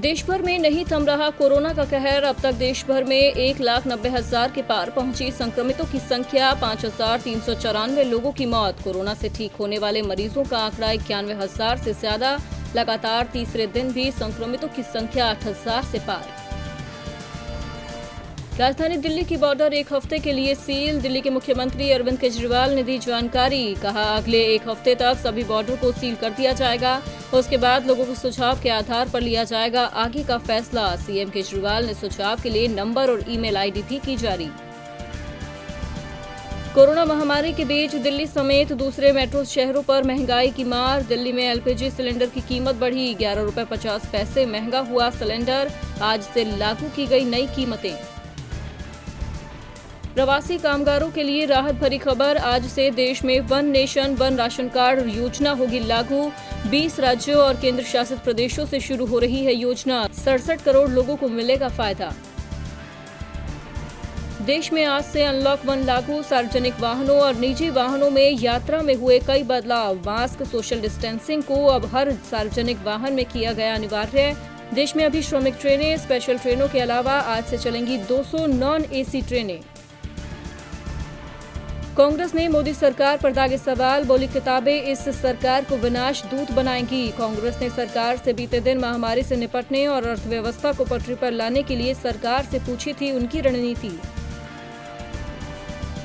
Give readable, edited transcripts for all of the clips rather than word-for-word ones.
देश भर में नहीं थम रहा कोरोना का कहर। अब तक देश भर में 1,90,000 के पार पहुंची। संक्रमितों की संख्या 5,394 लोगों की मौत। कोरोना से ठीक होने वाले मरीजों का आंकड़ा 91,000 से ज्यादा। लगातार तीसरे दिन भी संक्रमितों की संख्या 8,000 से पार। राजधानी दिल्ली की बॉर्डर एक हफ्ते के लिए सील। दिल्ली के मुख्यमंत्री अरविंद केजरीवाल ने दी जानकारी। कहा, अगले एक हफ्ते तक सभी बॉर्डर को सील कर दिया जाएगा। उसके बाद लोगों के सुझाव के आधार पर लिया जाएगा आगे का फैसला। सीएम केजरीवाल ने सुझाव के लिए नंबर और ईमेल आईडी भी की जारी। कोरोना महामारी के बीच दिल्ली समेत दूसरे मेट्रो शहरों पर महंगाई की मार। दिल्ली में एलपीजी सिलेंडर की कीमत बढ़ी। 11 रुपए 50 पैसे महंगा हुआ सिलेंडर। आज से लागू की गई नई कीमतें। प्रवासी कामगारों के लिए राहत भरी खबर। आज से देश में one nation one ration card योजना होगी लागू। 20 राज्यों और केंद्र शासित प्रदेशों से शुरू हो रही है योजना। 67 करोड़ लोगों को मिलेगा फायदा। देश में आज से अनलॉक 1 लागू। सार्वजनिक वाहनों और निजी वाहनों में यात्रा में हुए कई बदलाव। मास्क, सोशल डिस्टेंसिंग को अब हर सार्वजनिक वाहन में किया गया अनिवार्य। देश में अभी श्रमिक ट्रेनें, स्पेशल ट्रेनों के अलावा आज से चलेंगी 200 नॉन एसी ट्रेनें। कांग्रेस ने मोदी सरकार पर दागे सवाल। बोली, किताबें इस सरकार को विनाश दूत बनाएंगी। कांग्रेस ने सरकार से बीते दिन महामारी से निपटने और अर्थव्यवस्था को पटरी पर लाने के लिए सरकार से पूछी थी उनकी रणनीति।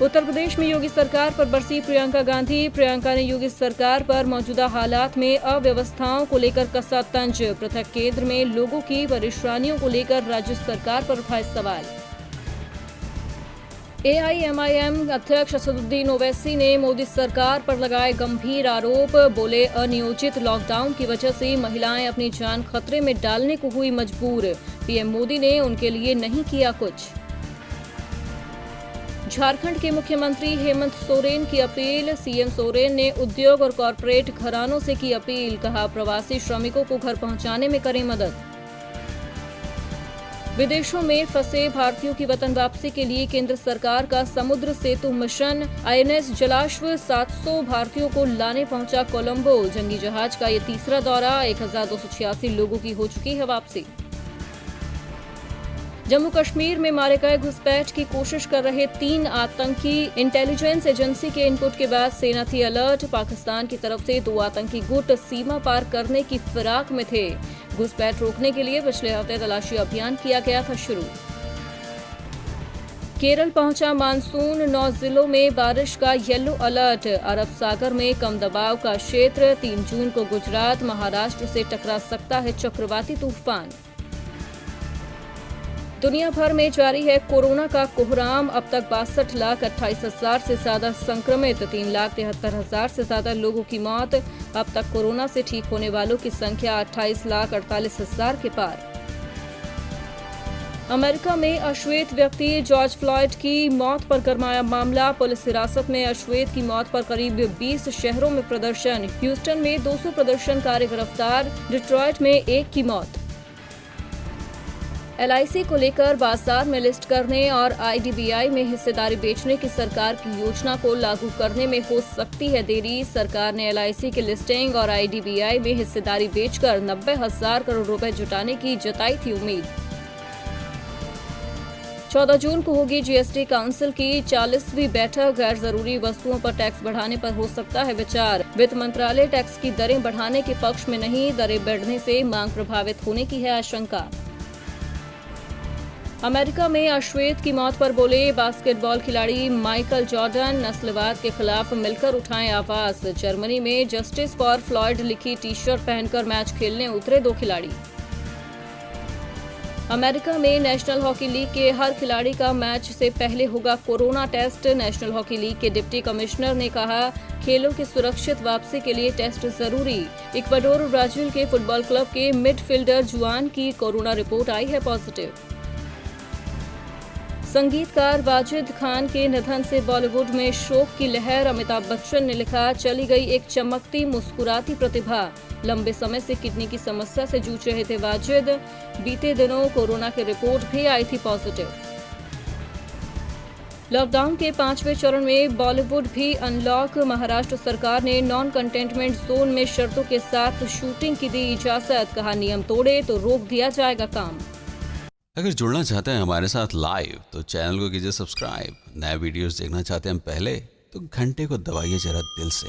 उत्तर प्रदेश में योगी सरकार पर बरसी प्रियंका गांधी। प्रियंका ने योगी सरकार पर मौजूदा हालात में अव्यवस्थाओं को लेकर कसा तंज। पृथक केंद्र में लोगों की परेशानियों को लेकर राज्य सरकार पर उठाए सवाल। एआईएमआईएम अध्यक्ष असदुद्दीन ओवैसी ने मोदी सरकार पर लगाए गंभीर आरोप। बोले, अनियोजित लॉकडाउन की वजह से महिलाएं अपनी जान खतरे में डालने को हुई मजबूर। पीएम मोदी ने उनके लिए नहीं किया कुछ। झारखंड के मुख्यमंत्री हेमंत सोरेन की अपील। सीएम सोरेन ने उद्योग और कॉरपोरेट घरानों से की अपील। कहा, प्रवासी श्रमिकों को घर पहुंचाने में करें मदद। विदेशों में फंसे भारतीयों की वतन वापसी के लिए केंद्र सरकार का समुद्र सेतु मिशन। आईएनएस जलाश्व 700 भारतीयों को लाने पहुंचा कोलंबो। जंगी जहाज का ये तीसरा दौरा। 1,286 लोगों की हो चुकी है वापसी। जम्मू कश्मीर में मारे गए घुसपैठ की कोशिश कर रहे 3 आतंकी। इंटेलिजेंस एजेंसी के इनपुट के बाद सेना थी अलर्ट। पाकिस्तान की तरफ से 2 आतंकी गुट सीमा पार करने की फिराक में थे। घुसपैठ रोकने के लिए पिछले हफ्ते तलाशी अभियान किया गया था शुरू। केरल पहुंचा मानसून। 9 जिलों में बारिश का येलो अलर्ट। अरब सागर में कम दबाव का क्षेत्र। 3 जून को गुजरात महाराष्ट्र से टकरा सकता है चक्रवाती तूफान। दुनिया भर में जारी है कोरोना का कोहराम। अब तक 62,28,000 से ज्यादा संक्रमित। 3,73,000 से ज्यादा लोगों की मौत। अब तक कोरोना से ठीक होने वालों की संख्या 28,48,000 के पार। अमेरिका में अश्वेत व्यक्ति जॉर्ज फ्लॉयड की मौत पर गरमाया मामला। पुलिस हिरासत में अश्वेत की मौत पर करीब 20 शहरों में प्रदर्शन। ह्यूस्टन में 200 प्रदर्शनकारी गिरफ्तार। डिट्रॉयट में 1 की मौत। एलआईसी को लेकर बाजार में लिस्ट करने और आईडीबीआई में हिस्सेदारी बेचने की सरकार की योजना को लागू करने में हो सकती है देरी। सरकार ने एलआईसी की लिस्टिंग और आईडीबीआई में हिस्सेदारी बेचकर 90,000 करोड़ रुपए जुटाने की जताई थी उम्मीद। 14 जून को होगी जीएसटी काउंसिल की 40वीं बैठक। गैर जरूरी वस्तुओं पर टैक्स बढ़ाने पर हो सकता है विचार। वित्त मंत्रालय टैक्स की दरें बढ़ाने के पक्ष में नहीं। दरें बढ़ने से मांग प्रभावित होने की है आशंका। अमेरिका में अश्वेत की मौत पर बोले बास्केटबॉल खिलाड़ी माइकल जॉर्डन। नस्लवाद के खिलाफ मिलकर उठाएं आवाज। जर्मनी में जस्टिस फॉर फ्लॉयड लिखी टी-शर्ट पहनकर मैच खेलने उतरे 2 खिलाड़ी। अमेरिका में नेशनल हॉकी लीग के हर खिलाड़ी का मैच से पहले होगा corona test. National hockey league के डिप्टी कमिश्नर ने कहा, खेलों की सुरक्षित वापसी के लिए टेस्ट जरूरी। इक्वाडोर और ब्राजील के फुटबॉल क्लब के मिडफील्डर जुआन की कोरोना रिपोर्ट आई है पॉजिटिव। संगीतकार वाजिद खान के निधन से बॉलीवुड में शोक की लहर। अमिताभ बच्चन ने लिखा, चली गई एक चमकती मुस्कुराती प्रतिभा। लंबे समय से किडनी की समस्या से जूझ रहे थे वाजिद। बीते दिनों कोरोना की रिपोर्ट भी आई थी पॉजिटिव। लॉकडाउन के 5वें चरण में बॉलीवुड भी अनलॉक। महाराष्ट्र सरकार ने नॉन कंटेनमेंट जोन में शर्तों के साथ शूटिंग की दी इजाजत। कहा नियम तोड़े तो रोक दिया जाएगा काम। अगर जुड़ना चाहते हैं हमारे साथ लाइव तो चैनल को कीजिए सब्सक्राइब। नए वीडियोस देखना चाहते हैं पहले तो घंटे को दबाइए जरा दिल से।